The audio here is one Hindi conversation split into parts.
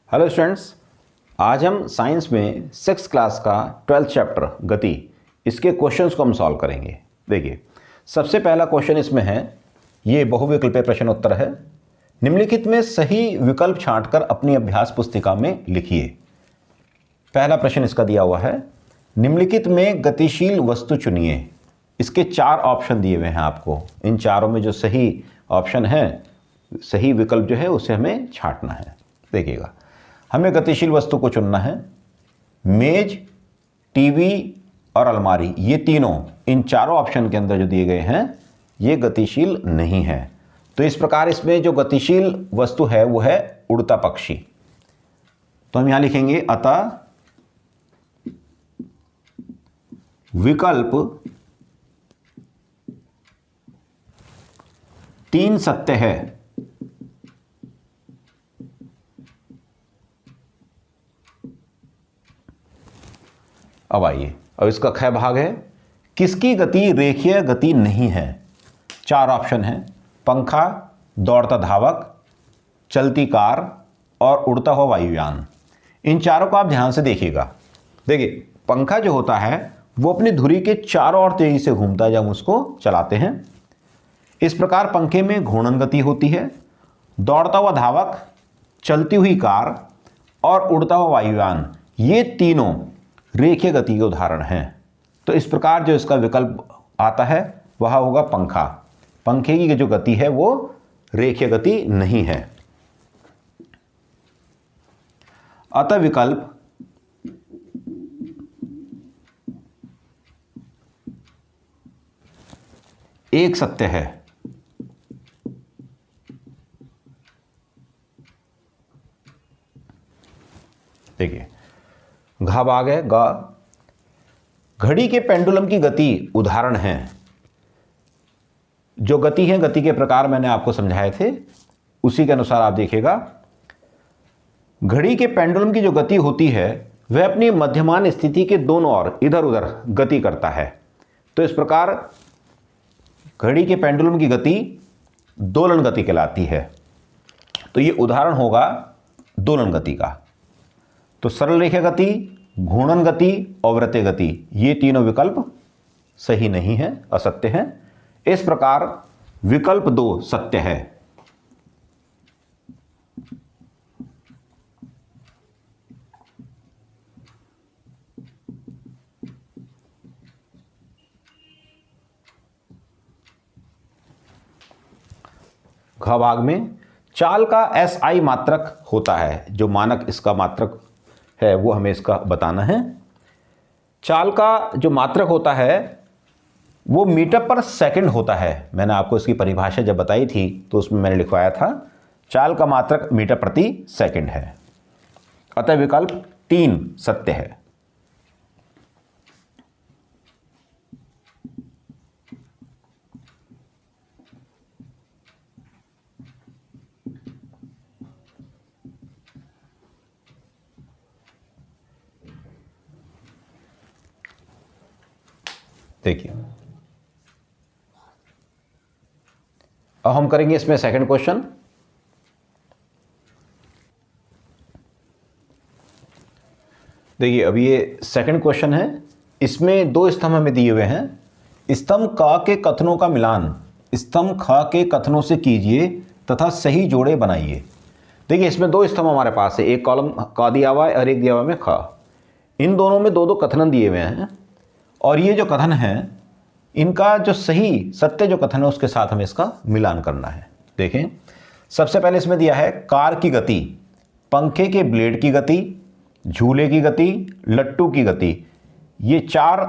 हेलो स्टूडेंट्स, आज हम साइंस में 6th क्लास का 12th चैप्टर गति इसके क्वेश्चंस को हम सॉल्व करेंगे। देखिए, सबसे पहला क्वेश्चन इसमें है, ये बहुविकल्पीय प्रश्न उत्तर है। निम्नलिखित में सही विकल्प छांटकर अपनी अभ्यास पुस्तिका में लिखिए। पहला प्रश्न इसका दिया हुआ है, निम्नलिखित में गतिशील वस्तु चुनिए। इसके 4 ऑप्शन दिए हुए हैं आपको। इन चारों में जो सही ऑप्शन है, सही विकल्प जो है उसे हमें छांटना है। देखिएगा, हमें गतिशील वस्तु को चुनना है। मेज, टीवी और अलमारी, ये तीनों, इन चारों ऑप्शन के अंदर जो दिए गए हैं ये गतिशील नहीं है। तो इस प्रकार इसमें जो गतिशील वस्तु है वो है उड़ता पक्षी। तो हम यहां लिखेंगे, अतः विकल्प 3 सत्य है। अब आइए, अब इसका ख भाग है, किसकी गति रेखीय गति नहीं है। 4 ऑप्शन हैं, पंखा, दौड़ता धावक, चलती कार और उड़ता हुआ वायुयान। इन चारों को आप ध्यान से देखिएगा। देखिए, पंखा जो होता है वो अपनी धुरी के चारों ओर तेजी से घूमता है जब हम उसको चलाते हैं। इस प्रकार पंखे में घूर्णन गति होती है। दौड़ता हुआ धावक, चलती हुई कार और उड़ता हुआ वायुयान, ये तीनों रेखीय गति के उदाहरण हैं। तो इस प्रकार जो इसका विकल्प आता है वह होगा पंखा। पंखे की जो गति है वो रेखीय गति नहीं है। अतः विकल्प एक सत्य है। देखिए, घ भाग है, ग, घड़ी के पेंडुलम की गति उदाहरण है। जो गति है, गति के प्रकार मैंने आपको समझाए थे, उसी के अनुसार आप देखिएगा। घड़ी के पेंडुलम की जो गति होती है वह अपनी मध्यमान स्थिति के दोनों ओर इधर उधर गति करता है। तो इस प्रकार घड़ी के पेंडुलम की गति दोलन गति कहलाती है। तो ये उदाहरण होगा दोलन गति का। तो सरल रेखीय गति, घूर्णन गति और वृत्तीय गति, ये तीनों विकल्प सही नहीं है, असत्य हैं। इस प्रकार विकल्प 2 सत्य है। घ भाग में, चाल का SI मात्रक होता है। जो मानक इसका मात्रक है वो हमें इसका बताना है। चाल का जो मात्रक होता है वो मीटर पर सेकंड होता है। मैंने आपको इसकी परिभाषा जब बताई थी तो उसमें मैंने लिखवाया था, चाल का मात्रक मीटर प्रति सेकंड है। अतः विकल्प 3 सत्य है। देखिए, अब हम करेंगे इसमें सेकंड क्वेश्चन। देखिए, अब ये सेकंड क्वेश्चन है। इसमें 2 स्तंभ हमें दिए हुए हैं। स्तंभ क के कथनों का मिलान स्तंभ ख के कथनों से कीजिए तथा सही जोड़े बनाइए। देखिए, इसमें 2 स्तंभ हमारे पास है, एक कॉलम क दिया हुआ है और एक दिया हुआ है ख। इन दोनों में 2-2 कथन दिए हुए हैं और ये जो कथन है इनका जो सही सत्य जो कथन है उसके साथ हमें इसका मिलान करना है। देखें, सबसे पहले इसमें दिया है कार की गति, पंखे के ब्लेड की गति, झूले की गति, लट्टू की गति। ये 4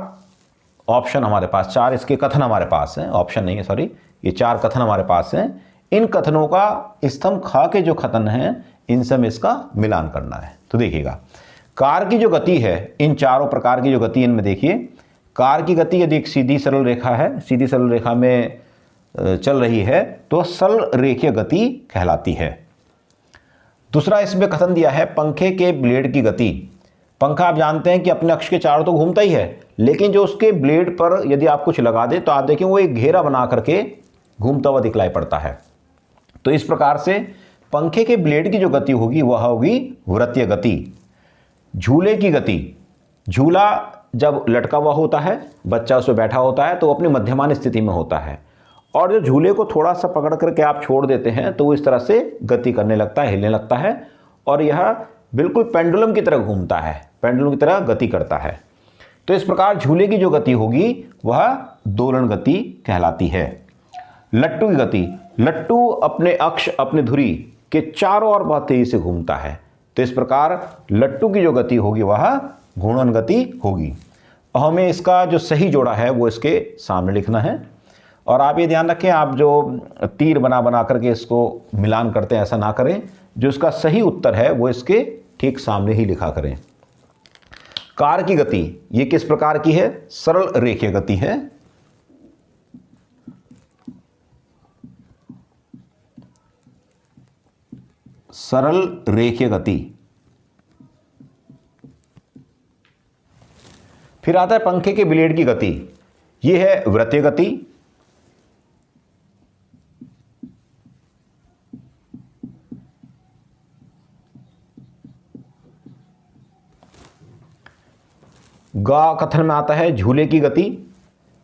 ऑप्शन हमारे पास, 4 इसके कथन हमारे पास हैं, ऑप्शन नहीं है सॉरी, ये 4 कथन हमारे पास हैं। इन कथनों का स्तंभ ख के जो कथन हैं इनसे हमें इसका मिलान करना है। तो देखिएगा, कार की जो गति है, इन चारों प्रकार की जो गति इनमें देखिए, कार की गति यदि एक सीधी सरल रेखा है, सीधी सरल रेखा में चल रही है तो सरल रेखीय गति कहलाती है। दूसरा इसमें कथन दिया है पंखे के ब्लेड की गति। पंखा आप जानते हैं कि अपने अक्ष के चारों तो घूमता ही है, लेकिन जो उसके ब्लेड पर यदि आप कुछ लगा दें तो आप देखें वो एक घेरा बना करके घूमता हुआ दिखलाई पड़ता है। तो इस प्रकार से पंखे के ब्लेड की जो गति होगी वह होगी वृत्तीय गति। झूले की गति, झूला जब लटका हुआ होता है, बच्चा उस पर बैठा होता है तो अपनी मध्यमान स्थिति में होता है, और जो झूले को थोड़ा सा पकड़ करके आप छोड़ देते हैं तो वो इस तरह से गति करने लगता है, हिलने लगता है, और यह बिल्कुल पेंडुलम की तरह घूमता है, पेंडुलम की तरह गति करता है। तो इस प्रकार झूले की जो गति होगी वह दोलन गति कहलाती है। लट्टू की गति, लट्टू अपने अक्ष, अपने धुरी के चारों ओर बहुत तेजी से घूमता है, तो इस प्रकार लट्टू की जो गति होगी वह घूर्णन गति होगी। और हमें इसका जो सही जोड़ा है वो इसके सामने लिखना है, और आप ये ध्यान रखें, आप जो तीर बना बना करके इसको मिलान करते हैं ऐसा ना करें, जो इसका सही उत्तर है वो इसके ठीक सामने ही लिखा करें। कार की गति, ये किस प्रकार की है? सरल रेखीय गति है। सरल रेखीय गति। फिर आता है पंखे के ब्लेड की गति, ये है वृत्तीय गति। गा कथन में आता है झूले की गति,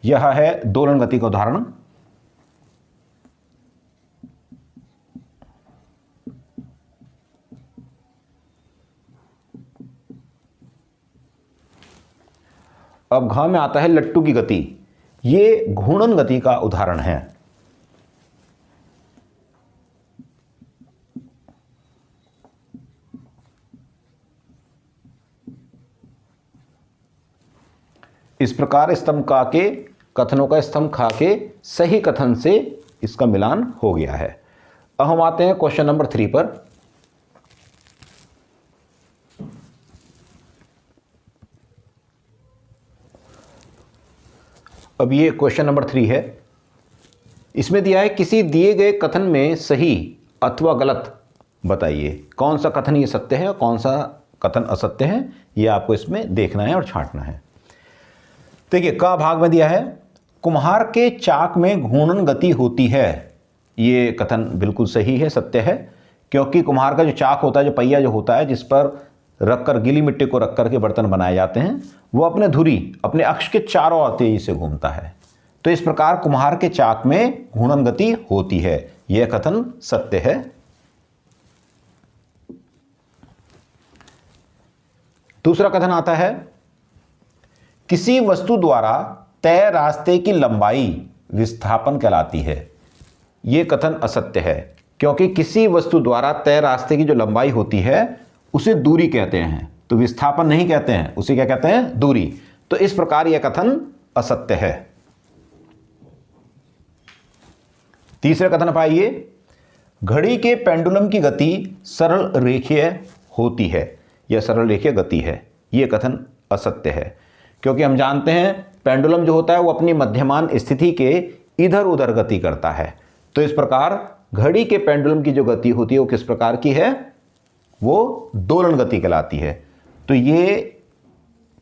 यह है दोलन गति का उदाहरण। अब घ में आता है लट्टू की गति, ये घूर्णन गति का उदाहरण है। इस प्रकार स्तंभ का के कथनों का स्तंभ खा के सही कथन से इसका मिलान हो गया है। अब हम आते हैं क्वेश्चन नंबर 3 पर। अब ये क्वेश्चन नंबर 3 है। इसमें दिया है किसी दिए गए कथन में सही अथवा गलत बताइए। कौन सा कथन ये सत्य है और कौन सा कथन असत्य है, ये आपको इसमें देखना है और छांटना है। देखिए, क भाग में दिया है कुम्हार के चाक में घूर्णन गति होती है। ये कथन बिल्कुल सही है, सत्य है, क्योंकि कुम्हार का जो चाक होता है, जो पहिया जो होता है जिस पर रखकर गीली मिट्टी को रख करके बर्तन बनाए जाते हैं, वो अपने धुरी, अपने अक्ष के चारों ओर तेजी से घूमता है। तो इस प्रकार कुम्हार के चाक में घूर्णन गति होती है, यह कथन सत्य है। दूसरा कथन आता है किसी वस्तु द्वारा तय रास्ते की लंबाई विस्थापन कहलाती है। यह कथन असत्य है, क्योंकि किसी वस्तु द्वारा तय रास्ते की जो लंबाई होती है उसे दूरी कहते हैं, तो विस्थापन नहीं कहते हैं, उसे क्या कहते हैं? दूरी। तो इस प्रकार यह कथन असत्य है। तीसरा कथन पाइए, घड़ी के पेंडुलम की गति सरल रेखीय होती है। यह सरल रेखीय गति है, यह कथन असत्य है, क्योंकि हम जानते हैं पेंडुलम जो होता है वो अपनी मध्यमान स्थिति के इधर उधर गति करता है। तो इस प्रकार घड़ी के पेंडुलम की जो गति होती है वो किस प्रकार की है? वो दोलन गति कहलाती है। तो ये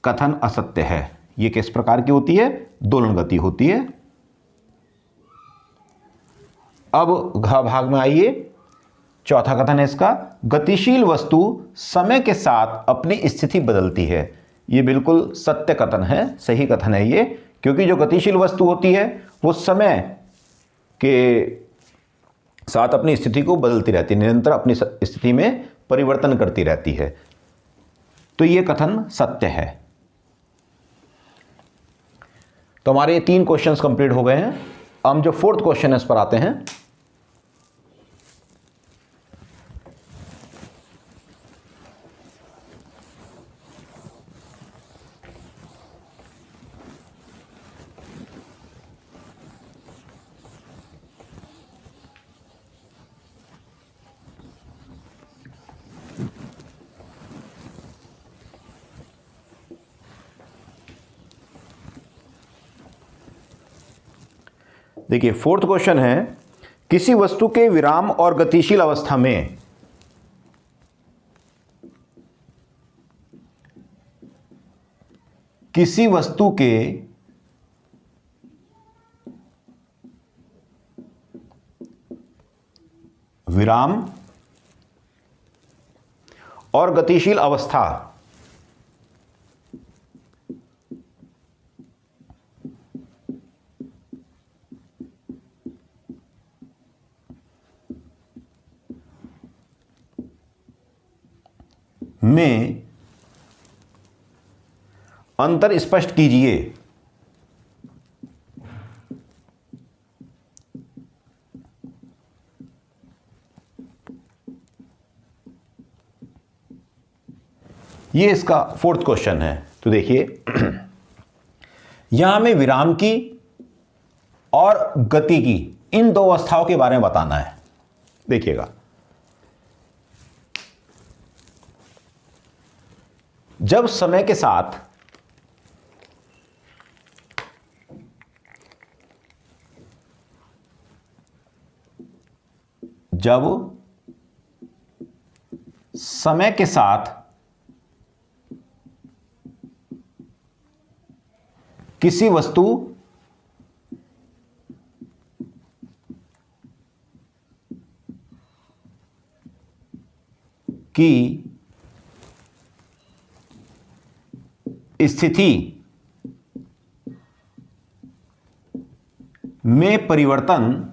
कथन असत्य है। ये किस प्रकार की होती है? दोलन गति होती है। अब घ भाग में आइए, चौथा कथन है इसका, गतिशील वस्तु समय के साथ अपनी स्थिति बदलती है। ये बिल्कुल सत्य कथन है, सही कथन है ये, क्योंकि जो गतिशील वस्तु होती है वो समय के साथ अपनी स्थिति को बदलती रहती है, निरंतर अपनी स्थिति में परिवर्तन करती रहती है। तो ये कथन सत्य है। तो हमारे ये 3 क्वेश्चंस कंप्लीट हो गए हैं। हम जो 4th क्वेश्चन है इस पर आते हैं। देखिए, 4th क्वेश्चन है, किसी वस्तु के विराम और गतिशील अवस्था में किसी वस्तु के विराम और गतिशील अवस्था में अंतर स्पष्ट कीजिए। ये इसका फोर्थ क्वेश्चन है। तो देखिए यहां हमें विराम की और गति की इन दो अवस्थाओं के बारे में बताना है। देखिएगा, जब समय के साथ किसी वस्तु की स्थिति में परिवर्तन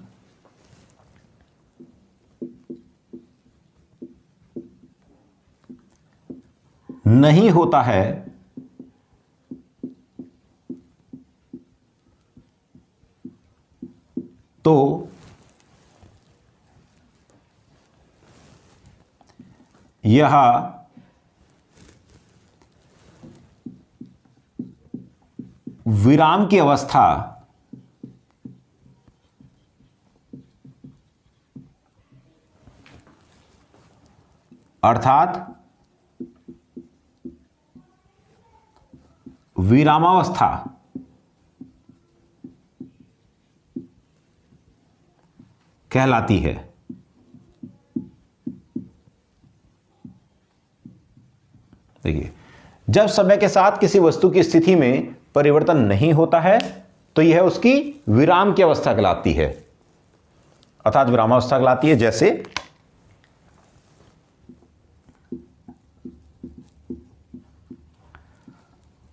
नहीं होता है तो यह विराम की अवस्था अर्थात विरामावस्था कहलाती है। देखिए, जब समय के साथ किसी वस्तु की स्थिति में परिवर्तन नहीं होता है तो यह उसकी विराम की अवस्था कहलाती है, अर्थात विरामावस्था कहलाती है। जैसे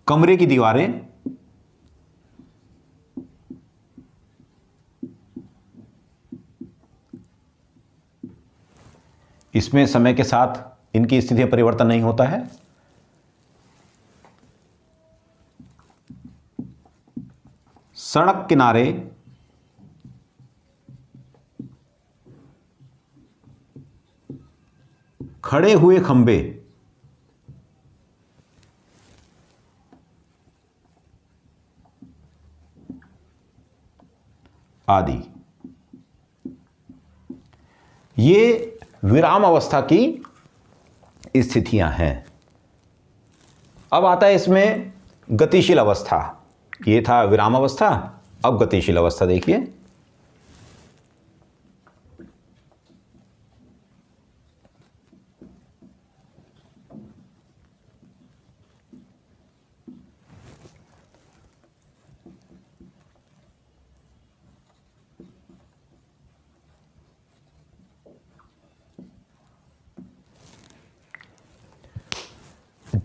कमरे की दीवारें इसमें समय के साथ इनकी स्थिति में परिवर्तन नहीं होता है। सड़क किनारे खड़े हुए खंभे आदि, ये विराम अवस्था की स्थितियां हैं। अब आता है इसमें गतिशील अवस्था। ये था विराम अवस्था, अब गतिशील अवस्था देखिए।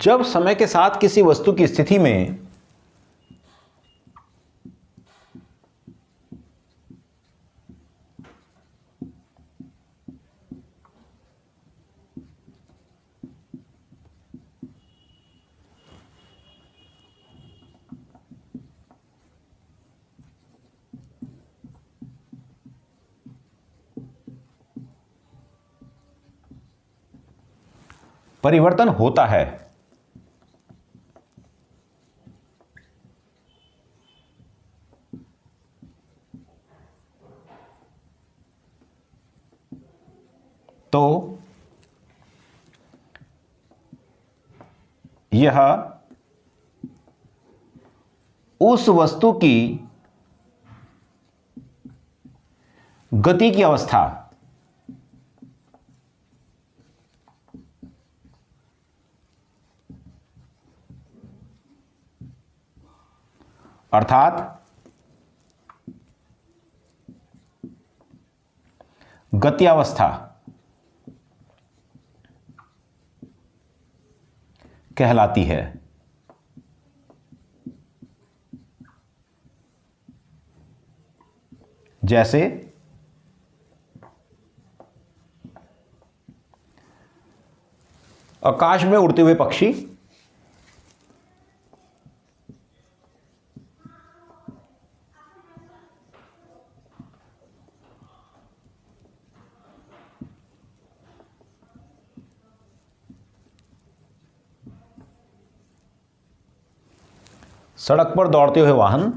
जब समय के साथ किसी वस्तु की स्थिति में परिवर्तन होता है तो यह उस वस्तु की गति की अवस्था अर्थात गत्यावस्था कहलाती है। जैसे आकाश में उड़ते हुए पक्षी, सड़क पर दौड़ते हुए वाहन,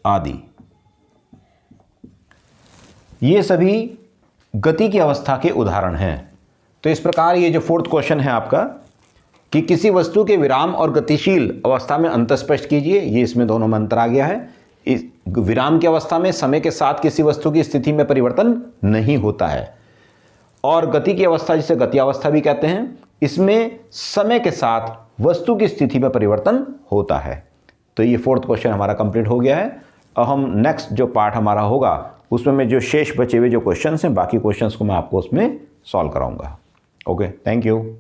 आदि। ये सभी गति की अवस्था के उदाहरण हैं। तो इस प्रकार ये जो फोर्थ क्वेश्चन है आपका कि किसी वस्तु के विराम और गतिशील अवस्था में अंतर स्पष्ट कीजिए, ये इसमें दोनों में अंतर आ गया है। इस विराम की अवस्था में समय के साथ किसी वस्तु की स्थिति में परिवर्तन नहीं होता है, और गति की अवस्था जिसे गति अवस्था भी कहते हैं, इसमें समय के साथ वस्तु की स्थिति में परिवर्तन होता है। तो ये फोर्थ क्वेश्चन हमारा कंप्लीट हो गया है। अब हम नेक्स्ट जो पार्ट हमारा होगा उसमें मैं जो शेष बचे हुए जो क्वेश्चंस हैं, बाकी क्वेश्चंस को मैं आपको उसमें सॉल्व कराऊंगा। Okay, thank you.